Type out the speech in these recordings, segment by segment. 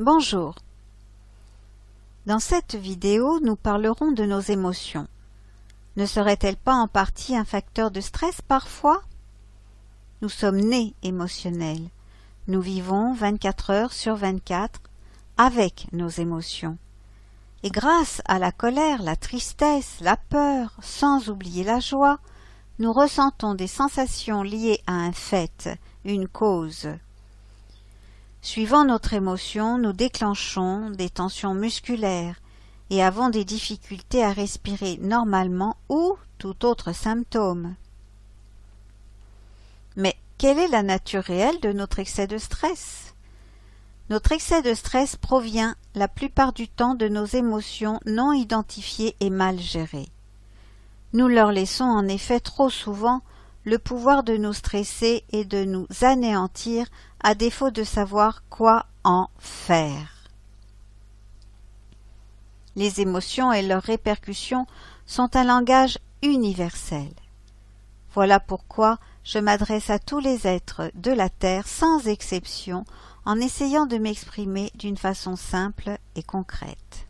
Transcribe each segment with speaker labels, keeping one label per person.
Speaker 1: Bonjour. Dans cette vidéo, nous parlerons de nos émotions. Ne seraient-elles pas en partie un facteur de stress parfois? Nous sommes nés émotionnels. Nous vivons 24 heures sur 24 avec nos émotions. Et grâce à la colère, la tristesse, la peur, sans oublier la joie, nous ressentons des sensations liées à un fait, une cause. Suivant notre émotion, nous déclenchons des tensions musculaires et avons des difficultés à respirer normalement ou tout autre symptôme. Mais quelle est la nature réelle de notre excès de stress? Notre excès de stress provient la plupart du temps de nos émotions non identifiées et mal gérées. Nous leur laissons en effet trop souvent le pouvoir de nous stresser et de nous anéantir à défaut de savoir quoi en faire. Les émotions et leurs répercussions sont un langage universel. Voilà pourquoi je m'adresse à tous les êtres de la Terre sans exception en essayant de m'exprimer d'une façon simple et concrète,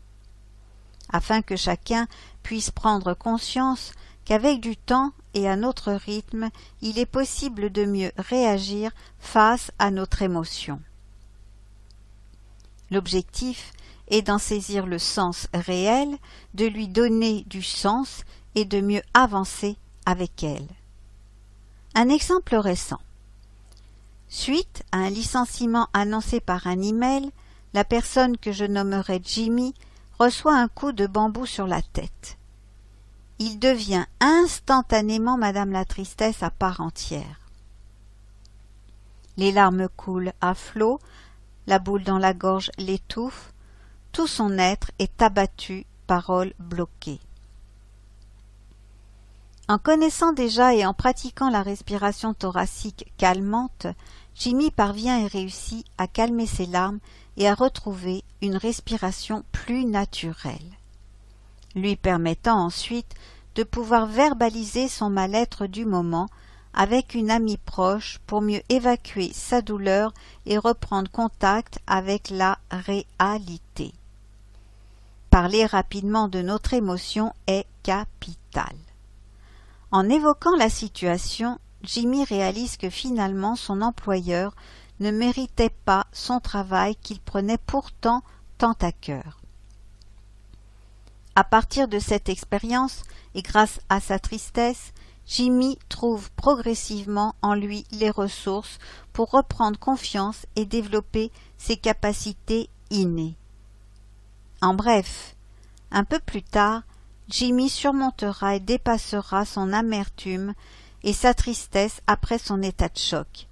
Speaker 1: afin que chacun puisse prendre conscience qu'avec du temps et à notre rythme, il est possible de mieux réagir face à notre émotion. L'objectif est d'en saisir le sens réel, de lui donner du sens et de mieux avancer avec elle. Un exemple récent. Suite à un licenciement annoncé par un email, la personne que je nommerai Jimmy reçoit un coup de bambou sur la tête. Il devient instantanément Madame la Tristesse à part entière. Les larmes coulent à flots, la boule dans la gorge l'étouffe, tout son être est abattu, paroles bloquées. En connaissant déjà et en pratiquant la respiration thoracique calmante, Jimmy parvient et réussit à calmer ses larmes et à retrouver une respiration plus naturelle, lui permettant ensuite de pouvoir verbaliser son mal-être du moment avec une amie proche pour mieux évacuer sa douleur et reprendre contact avec la réalité. Parler rapidement de notre émotion est capital. En évoquant la situation, Jimmy réalise que finalement son employeur ne méritait pas son travail qu'il prenait pourtant tant à cœur. À partir de cette expérience, et grâce à sa tristesse, Jimmy trouve progressivement en lui les ressources pour reprendre confiance et développer ses capacités innées. En bref, un peu plus tard, Jimmy surmontera et dépassera son amertume et sa tristesse après son état de choc.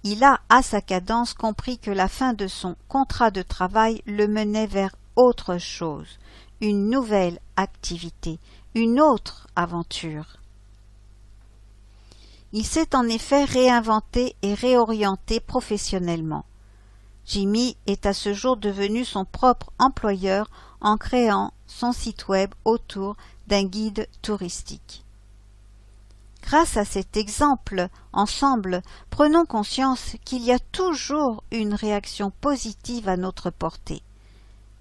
Speaker 1: Il a, à sa cadence, compris que la fin de son contrat de travail le menait vers autre chose, une nouvelle activité, une autre aventure. Il s'est en effet réinventé et réorienté professionnellement. Jimmy est à ce jour devenu son propre employeur en créant son site web autour d'un guide touristique. Grâce à cet exemple, ensemble, prenons conscience qu'il y a toujours une réaction positive à notre portée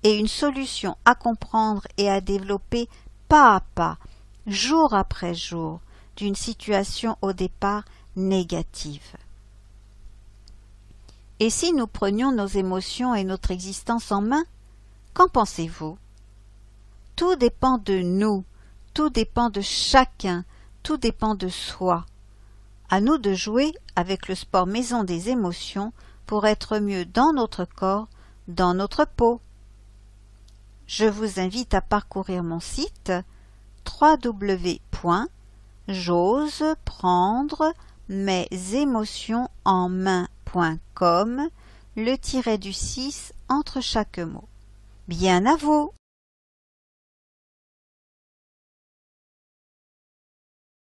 Speaker 1: et une solution à comprendre et à développer pas à pas, jour après jour, d'une situation au départ négative. Et si nous prenions nos émotions et notre existence en main, qu'en pensez-vous? Tout dépend de nous, tout dépend de chacun, tout dépend de soi. À nous de jouer avec le sport maison des émotions pour être mieux dans notre corps, dans notre peau. Je vous invite à parcourir mon site www.j'oseprendremesémotionsenmain.com, le tiret du 6 entre chaque mot. Bien à vous!